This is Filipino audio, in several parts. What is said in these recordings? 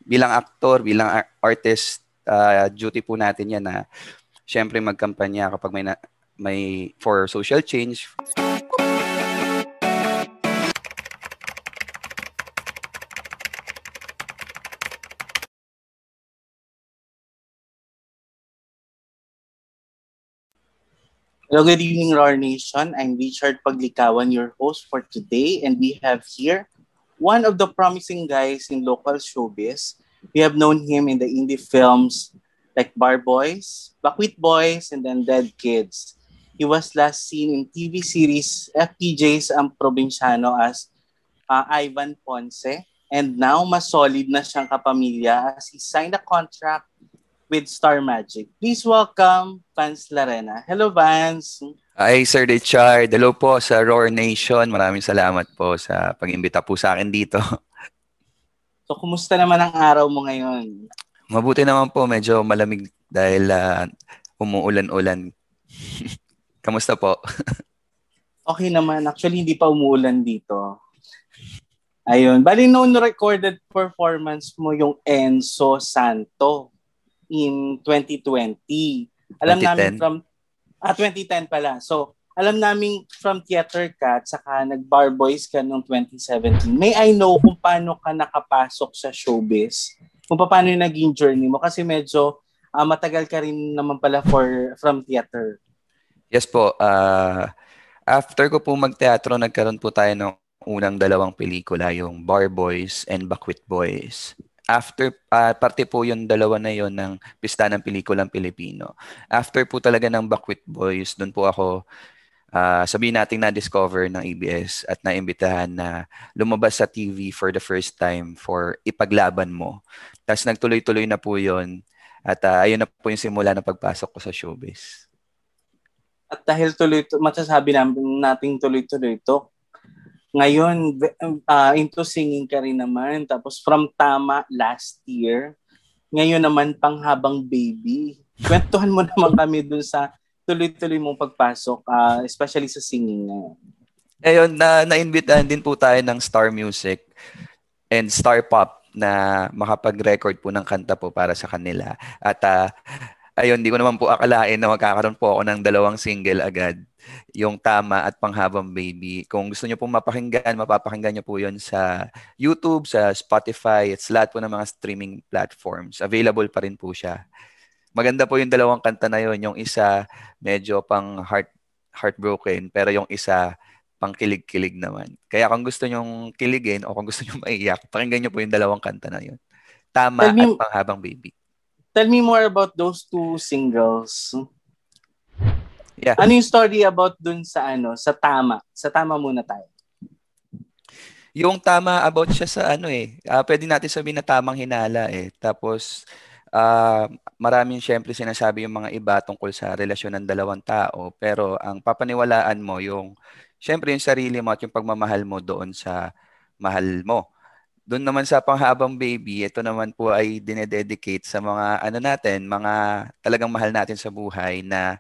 bilang aktor, bilang artist, duty po natin yan na syempre magkampanya kapag may for social change. Hello, good evening, Roar Nation. I'm Richard Paglikawan, your host for today, and we have here one of the promising guys in local showbiz. We have known him in the indie films like Bar Boys, Bakwit Boys, and then Dead Kids. He was last seen in TV series FPJ's Ang Probinsyano as Ivan Ponce, and now mas solid na siyang kapamilya as he signed a contract with Star Magic. Please welcome Vance Larena. Hello, Vance. Ay, Sir Richard, hello po sa Roar Nation. Maraming salamat po sa pag-imbita po sa akin dito. So, kumusta naman ang araw mo ngayon? Mabuti naman po, medyo malamig dahil umuulan-ulan. Kamusta po? Okay naman. Actually, hindi pa umuulan dito. Ayun. Bali, noon recorded performance mo yung Enzo Santo in 2020. Alam 2010? namin from 2010 pala. So, alam namin from Theater ka at saka nag-Bar Boys ka noong 2017. May I know kung paano ka nakapasok sa showbiz? Kung paano yung naging journey mo? Kasi medyo matagal ka rin naman pala from theater. Yes po. After ko po magteatro, nagkaroon po tayo ng unang dalawang pelikula, yung Bar Boys and Bakwit Boys. After, parte po yung dalawa na yon ng pista ng pelikulang Pilipino. After po talaga ng Bakwit Boys, doon po ako, sabihin natin na-discover ng ABS at naimbitahan na lumabas sa TV for the first time for Ipaglaban Mo. Tapos nagtuloy-tuloy na po yon at ayun na po yung simula ng pagpasok ko sa showbiz. At dahil masasabi natin tuloy-tuloy ito, ngayon, into singing ka rin naman. Tapos from Tama last year, ngayon naman Panghabang Baby. Kwentuhan mo naman kami dun sa tuloy-tuloy mong pagpasok, especially sa singing ngayon. Ayun, naimbitahan din po tayo ng Star Music and Star Pop na makapag-record po ng kanta po para sa kanila. At ayun, di ko naman po akalain na magkakaroon po ako ng dalawang single agad. Yung Tama at Panghabang Baby. Kung gusto nyo pong mapapakinggan nyo po yun sa YouTube, sa Spotify, it's lahat po ng mga streaming platforms. Available pa rin po siya. Maganda po yung dalawang kanta na yun. Yung isa, medyo pang heartbroken, pero yung isa, pang kilig-kilig naman. Kaya kung gusto nyong kiligin o kung gusto nyong maiyak, pakinggan nyo po yung dalawang kanta na yun. Tama at Panghabang Baby. Tell me more about those two singles. Yeah. Ano yung story about dun sa Tama? Sa Tama muna tayo. Yung Tama about siya sa pwede natin sabihin na tamang hinala eh. Tapos maraming syempre sinasabi yung mga iba tungkol sa relasyon ng dalawang tao, pero ang papaniwalaan mo yung syempre yung sarili mo at yung pagmamahal mo doon sa mahal mo. Doon naman sa Panghabang Baby, ito naman po ay dinededicate sa mga mga talagang mahal natin sa buhay na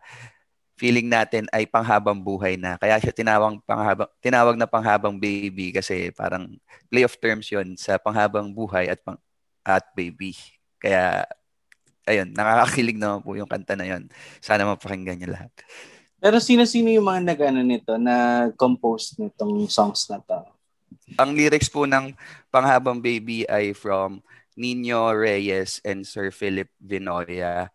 feeling natin ay panghabang buhay na. Kaya siya tinawag na Panghabang Baby kasi parang play of terms yon sa panghabang buhay at baby. Kaya ayun, nakakakilig naman po yung kanta na yon. Sana mapakinggan niyo lahat. Pero sino-sino yung mga nag-compose nitong songs na to? Ang lyrics po ng Panghabang Baby ay from Nino Reyes and Sir Philip Vinoya.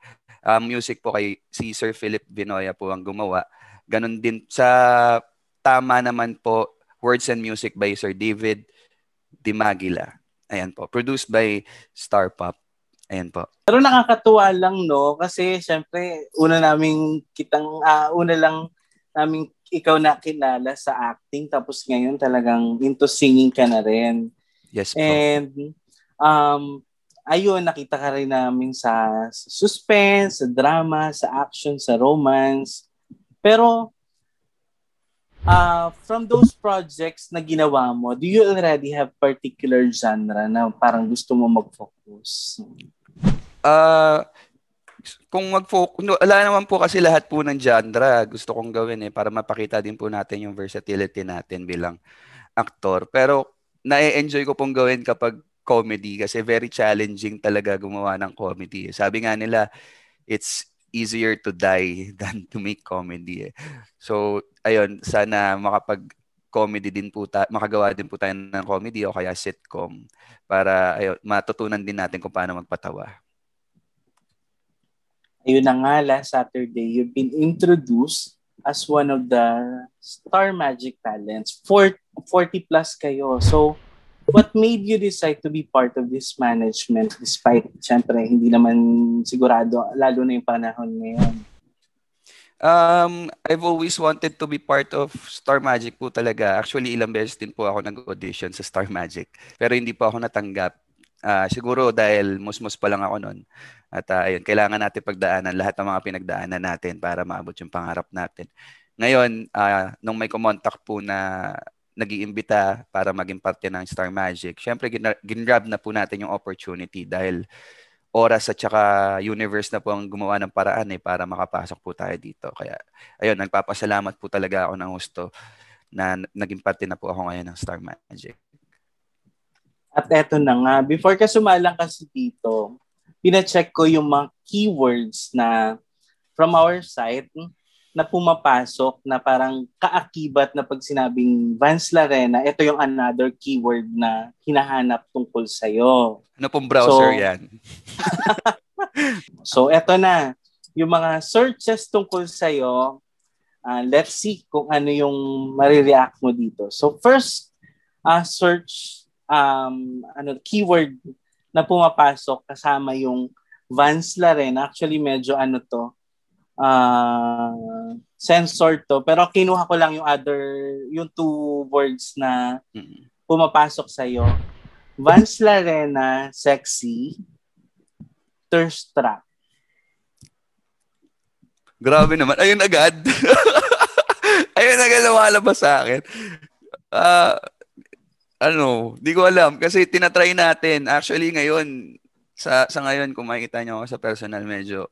Music po kay si Sir Philip Vinoya po ang gumawa. Ganon din sa Tama naman po, words and music by Sir David Dimagila. Ayan po, produced by Star Pop. Ayan po. Pero nakakatuwa lang kasi syempre una lang namin ikaw nakilala sa acting tapos ngayon talagang into singing ka na rin. Yes po. And ayun, nakita ka rin namin sa suspense, sa drama, sa action, sa romance. Pero from those projects na ginawa mo, do you already have particular genre na parang gusto mo mag-focus? Kung mag-focus, wala naman po kasi lahat po ng genre gusto kong gawin para mapakita din po natin yung versatility natin bilang aktor. Pero na-enjoy ko pong gawin kapag comedy kasi very challenging talaga gumawa ng comedy. Sabi nga nila, it's easier to die than to make comedy. So, ayun, sana makapag-comedy din po makagawa din po tayo ng comedy o kaya sitcom para ayun, matutunan din natin kung paano magpatawa. Ayun na nga, last Saturday, you've been introduced as one of the Star Magic talents. 40 plus kayo. So, what made you decide to be part of this management despite, syempre, hindi naman sigurado, lalo na yung panahon ngayon? I've always wanted to be part of Star Magic po talaga. Actually, ilang beses din po ako nag-audition sa Star Magic. Pero hindi po ako natanggap. Siguro dahil musmus pa lang ako noon. At ayun, kailangan natin pagdaanan lahat ng mga pinagdaanan natin para maabot yung pangarap natin. Ngayon, nung may kumontak po na nag-iimbita para maging parte ng Star Magic, syempre ginrab na po natin yung opportunity dahil oras at saka universe na po ang gumawa ng paraan para makapasok po tayo dito. Kaya ayun, nagpapasalamat po talaga ako ng gusto na naging parte na po ako ngayon ng Star Magic. At eto na nga, before ka sumalang kasi dito, pina-check ko yung mga keywords na from our site na pumapasok na parang kaakibat na pag sinabing Vans Larena, ito yung another keyword na hinahanap tungkol sa'yo. Ano pong browser yan? So eto na, yung mga searches tungkol sa'yo, let's see kung ano yung marireact mo dito. So first, search keyword na pumapasok kasama yung Vans Larena. Actually, medyo censored to. Pero kinuha ko lang yung two words na pumapasok sa'yo. Vans Larena, sexy, thirst trap. Grabe naman. Ayun agad. Ayun agad lumalabas sa akin. Di ko alam kasi tinatry natin. Actually ngayon, sa ngayon kung makikita nyo ako sa personal, medyo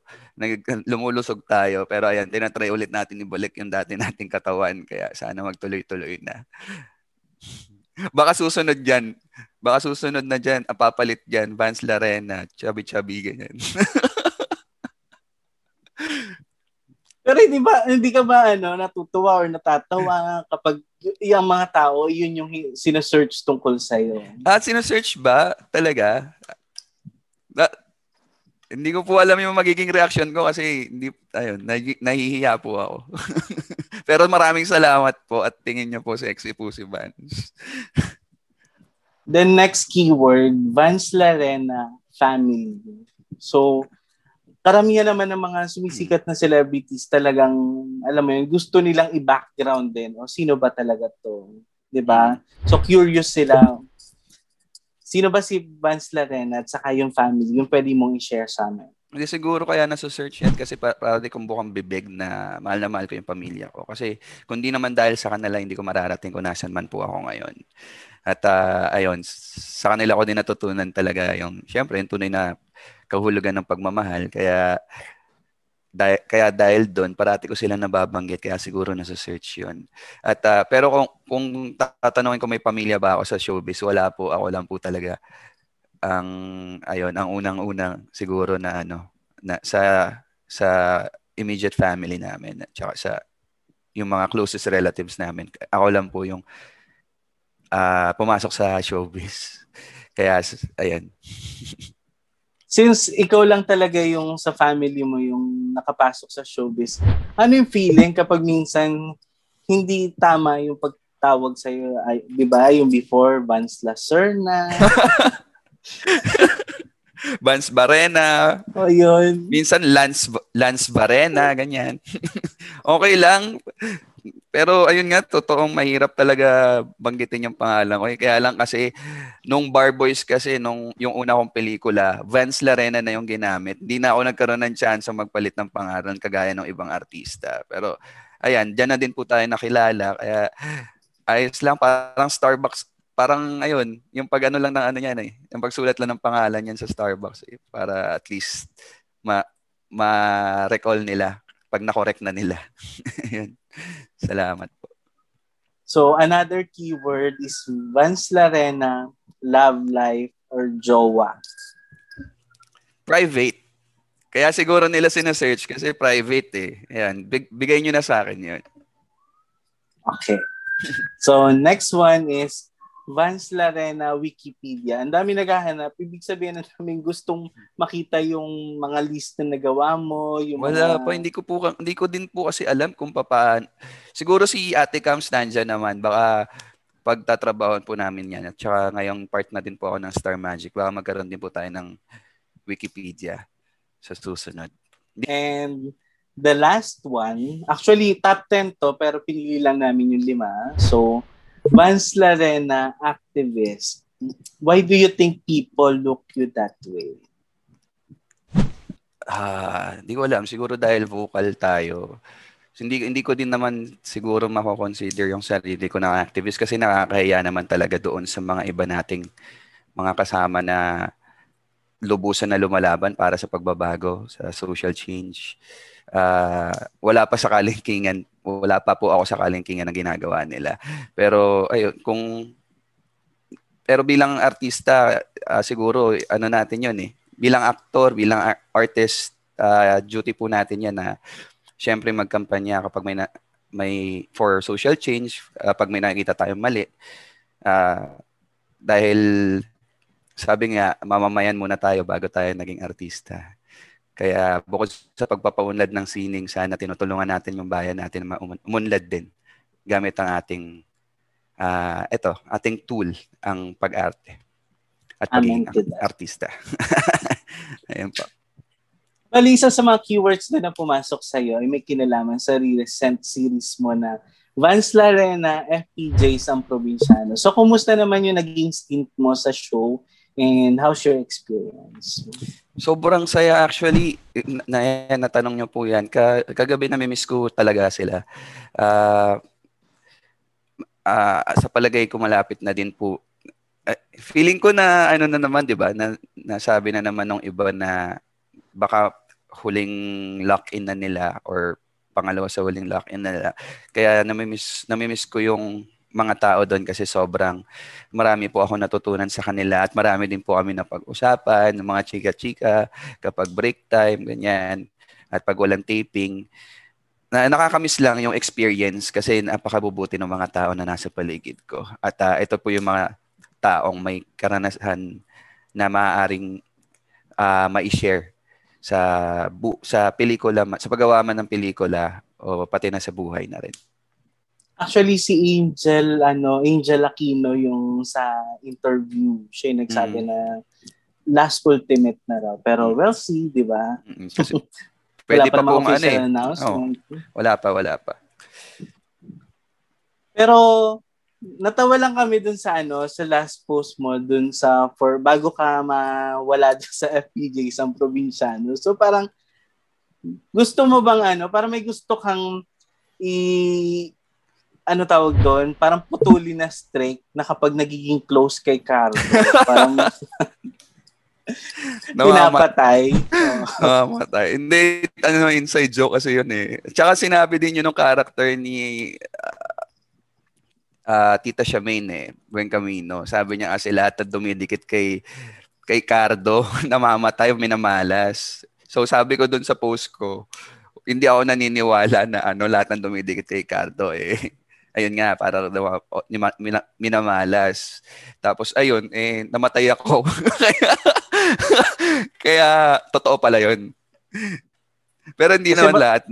lumulusog tayo. Pero ayan, tinatry ulit natin ibalik yung dati nating katawan. Kaya sana magtuloy-tuloy na. Baka susunod na dyan, papalit dyan, Vans Larena, chubby-chubby, ganyan. Pero hindi ka ba natutuwa or natatawa kapag yung mga tao, yun yung sinesearch tungkol sa'yo? Sinesearch ba? Talaga? Hindi ko po alam yung magiging reaction ko kasi nahihiya po ako. Pero maraming salamat po at tingin niyo po sexy po si Vans. The next keyword, Vans Larena family. So, karamihan naman ng mga sumisikat na celebrities talagang, alam mo yun, gusto nilang i-background din. O sino ba talaga to? 'Di ba? So, curious sila. Sino ba si Vans Larena at saka yung family? Yung pwede mong i-share sa amin. Hindi siguro kaya nasa-search yan kasi para di kong bukang bibig na mahal ko yung pamilya ko. Kasi kung di naman dahil sa kanila, hindi ko mararating kung nasan man po ako ngayon. At ayun, sa kanila ko din natutunan talaga yung, syempre, yung tunay na kahulugan ng pagmamahal. Kaya dahil doon, parati ko sila nababanggit. Kaya siguro nasa-search yun. At, pero kung tatanungin ko may pamilya ba ako sa showbiz, wala po. Ako lang po talaga ang unang-unang siguro na sa immediate family namin at saka sa yung mga closest relatives namin. Ako lang po yung pumasok sa showbiz. Kaya ayan. Since ikaw lang talaga yung sa family mo yung nakapasok sa showbiz, ano yung feeling kapag minsan hindi tama yung pagtawag sa'yo? Di ba? Yung before, Vans Lacerna. Vans Barena. O yun. Minsan Lance Barena, ganyan. Okay lang. Pero ayun nga, totoong mahirap talaga banggitin yung pangalan ko. Kaya lang kasi, nung Bar Boys kasi, yung una kong pelikula, Vans Larena na yung ginamit. Hindi na ako nagkaroon ng chance magpalit ng pangalan kagaya ng ibang artista. Pero ayan, dyan na din po tayo nakilala. Kaya ayos lang, parang Starbucks. Parang ayun, yung pag lang ng yan yung pagsulat lang ng pangalan yan sa Starbucks para at least ma-recall nila pag na-correct na nila. Ayun. Salamat po. So, another keyword is Vans Larena, love life, or jowa? Private. Kaya siguro nila sina-search kasi private eh. Ayan, bigay nyo na sa akin yun. Okay. So, next one is Vance Larena Wikipedia. Ang dami naghahanap. Ibig sabihin na namin gustong makita yung mga list na nagawa mo, yung Wala mga... pa, hindi ko din po kasi alam kung paano. Siguro si Ate Cams nandiyan naman, baka pagtatrabahoan po namin yan. At saka ngayong part na din po ako ng Star Magic, baka magkaroon din po tayo ng Wikipedia sa susunod. And the last one, actually top 10 to, pero pinili lang namin yung 5. So, Vance Larena activist. Why do you think people look you that way? Hindi ko alam. Siguro dahil vocal tayo. Hindi ko din naman siguro mako-consider yung sarili ko na activist kasi nakakahiya naman talaga doon sa mga iba nating mga kasama na lubusan na lumalaban para sa pagbabago, sa social change. Wala pa po ako sa kalingkingan na ginagawa nila. Pero ayun, pero bilang artista, siguro ano natin 'yon eh. Bilang aktor, bilang artist, duty po natin 'yan na syempre magkampanya kapag may for social change, pag may nakikita tayong mali. Dahil sabi nga, mamamayan muna tayo bago tayo naging artista. Kaya bukod sa pagpapaunlad ng sining, sana tinutulungan natin yung bayan natin na umunlad din gamit ang ating tool, ang pag-arte at pagiging artista. Ayun po. Bali, isa sa mga keywords na pumasok sa'yo ay may kinalaman sa recent series mo na Vance Larena, FPJs ang Probinsyano. So, kumusta naman yung naging stint mo sa show and how's your experience? Sobrang saya actually. Natanong niyo po yan. Kagabi namimiss ko talaga sila. Sa palagay ko malapit na din po. Feeling ko na ano na naman, 'di ba? Nasabi na naman ng iba na baka huling lock-in na nila or pangalawa sa huling lock-in na nila. Kaya namimiss ko yung mga tao doon kasi sobrang marami po ako natutunan sa kanila at marami din po kami napag-usapan ng mga chika-chika kapag break time, ganyan. At pag walang taping, nakakamiss lang yung experience kasi napakabubuti ng mga tao na nasa paligid ko. At ito po yung mga taong may karanasan na maaaring ma-share sa pelikula, sa paggawa man ng pelikula o pati na sa buhay na rin. Actually, si Angel Aquino yung sa interview, siya yung nagsabi na last ultimate na raw. Pero we'll see, di ba? Kasi pwede pa pong announcement. Wala pa. Pero natawa lang kami dun sa sa last post mo dun sa bago ka mawala dun sa FPJ sa Probinsyano. So parang gusto mo bang parang may gusto kang tawag doon? Parang putuli na streak na kapag nagiging close kay Carlo. Parang pinapatay. Namatay. Hindi, inside joke kasi yun eh. Tsaka sinabi din yun ng character ni Tita Charmaine eh, Buen Camino. Sabi niya kasi lahat na dumidikit kay Cardo, namamatay, minamalas. So sabi ko dun sa post ko, hindi ako naniniwala na lahat ng dumidikit kay Cardo eh. Ayun nga, para minamalas. Tapos ayun, namatay ako. kaya totoo pala yun. Pero hindi naman lahat.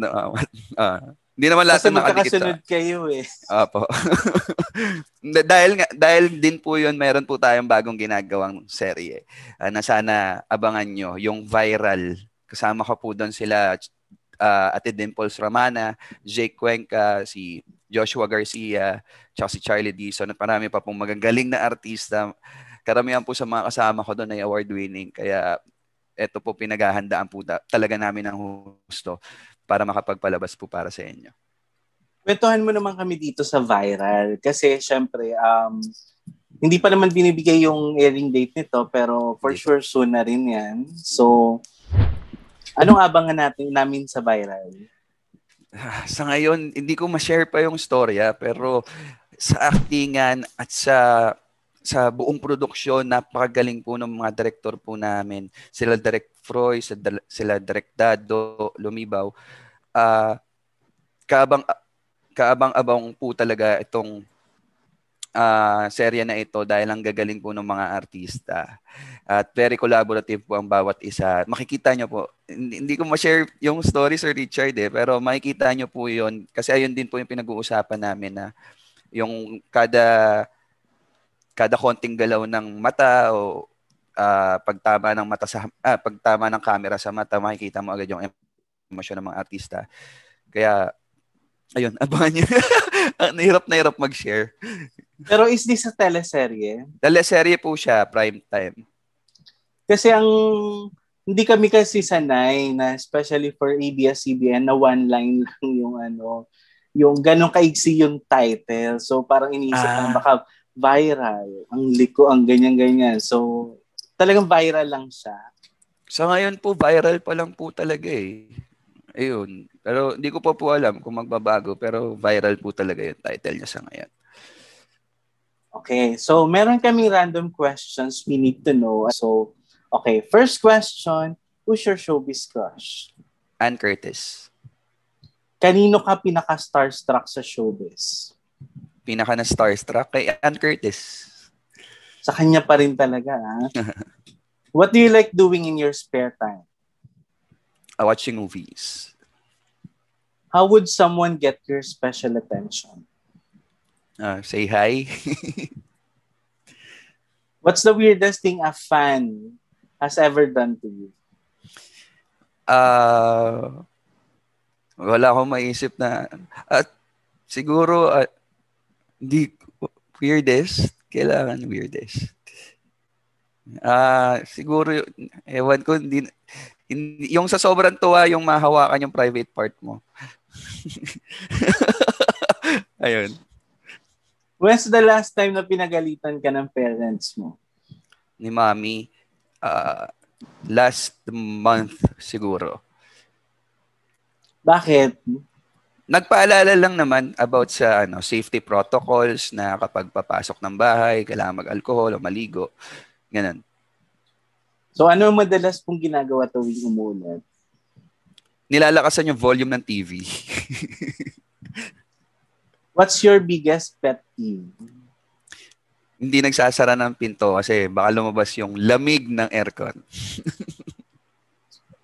Hindi naman lahat na nakadikit. Kasi magkakasunod kayo eh. Opo. dahil din po yun, meron po tayong bagong ginagawang serye na sana abangan nyo. Yung Viral. Kasama ko po doon sila Ate Dimples Ramana, Jake Cuenca, si Joshua Garcia, tsaka si Charlie Dizon at marami pa pong magagaling na artista. Karamihan po sa mga kasama ko doon ay award-winning. Kaya ito po pinaghahandaan po talaga namin ng husto para makapagpalabas po para sa inyo. Kwentuhan mo naman kami dito sa Viral kasi syempre hindi pa naman binibigay yung airing date nito pero for sure soon na rin yan. So, anong abangan namin sa Viral? Sa ngayon, hindi ko ma-share pa yung storya pero sa actingan at sa sa buong produksyon, napakagaling po ng mga director po namin. Sila Direk Froy, sila Direk Dado, Lumibaw. Kaabang kaabang-abang po talaga itong serye na ito dahil ang gagaling po ng mga artista. At very collaborative po ang bawat isa. Makikita nyo po, hindi ko ma-share yung story, Sir Richard, pero makikita nyo po yun. Kasi ayun din po yung pinag-uusapan namin na yung kada konting galaw ng mata o pagtama ng mata pagtama ng camera sa mata, makikita mo agad yung emosyon ng mga artista. Kaya ayun, abangan niyo. Na hirap mag-share. Pero is this a teleserye? Teleserye po siya, prime time. Kasi hindi kami kasi sanay na especially for ABS-CBN na one line lang yung ganong kaigsi yung title. So parang iniisip na baka viral, ang liko, ang ganyan-ganyan. So talagang viral lang siya. Sa ngayon po, viral pa lang po talaga eh. Ayun. Pero hindi ko pa po alam kung magbabago, pero viral po talaga yung title niya sa ngayon. Okay, so meron kaming random questions we need to know. So, okay, first question, who's your showbiz crush? Ann Curtis. Kanino ka pinaka-starstruck sa showbiz? Pinaka na starstruck kay Ann Curtis. Sa kanya pa rin talaga, ha? What do you like doing in your spare time? Watching movies. How would someone get your special attention? Say hi. What's the weirdest thing a fan has ever done to you? Wala akong maisip na. Siguro, hindi weirdest. Kailangan weirdest. Siguro, ewan ko, hindi, yung sa sobrang tuwa, yung mahawakan yung private part mo. Ayun. When's the last time na pinagalitan ka ng parents mo? Ni Mami, last month siguro. Bakit? Nagpaalala lang naman about sa safety protocols na kapag papasok ng bahay, kailangan mag-alcohol o maligo. Ganun. So ano madalas pong ginagawa tuwing umulan? Nilalakasan yung volume ng TV. What's your biggest pet peeve? Hindi nagsasara ng pinto kasi baka lumabas yung lamig ng aircon.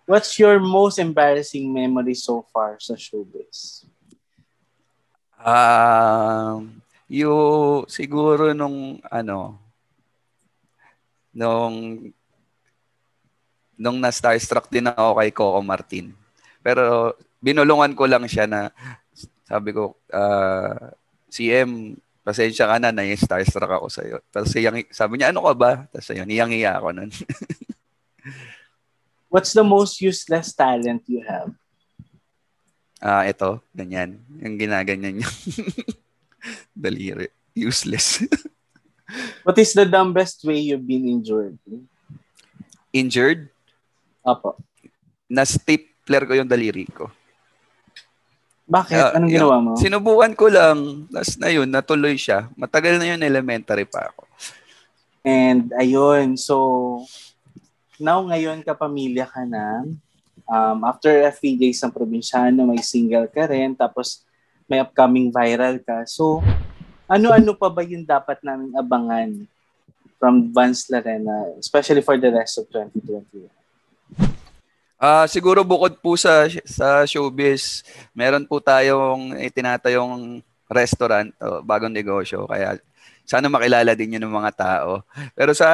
What's your most embarrassing memory so far sa showbiz? Siguro nung na-starstruck din ako kay Coco Martin. Pero binulungan ko lang siya na sabi ko, CM, pasensya ka na, na-starstruck ako sa'yo. Tapos sabi niya, ano ka ba? Tapos ayun, hiyang-hiya ako nun. What's the most useless talent you have? Ito, ganyan. Yung ginaganyan niya. Daliri. Useless. What is the dumbest way you've been injured? Injured? Apo. Na-stapler ko yung daliri ko. Bakit? Anong ginawa mo? Sinubukan ko lang. Last na yun, natuloy siya. Matagal na yun, elementary pa ako. And ayun, so now ngayon kapamilya ka na. After a few days ng probinsyano, may single ka rin. Tapos may upcoming viral ka. So, ano-ano pa ba yung dapat namin abangan from Vance Larena, especially for the rest of 2021? Siguro bukod po sa showbiz, meron po tayong itinatayong restaurant o bagong negosyo. Kaya sana makilala din yun ng mga tao. Pero sa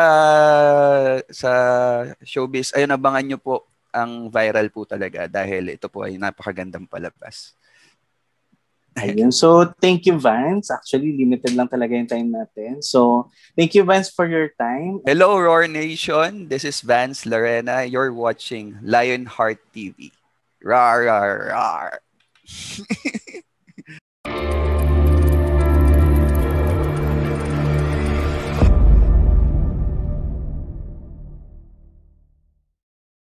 showbiz, ayun, abangan nyo po ang viral po talaga dahil ito po ay napakagandang palabas. Ayun. So, thank you, Vance. Actually, limited lang talaga yung time natin. So, thank you, Vance, for your time. Hello, Roar Nation. This is Vance Larena. You're watching Lionheart TV. Rar, rar, rar.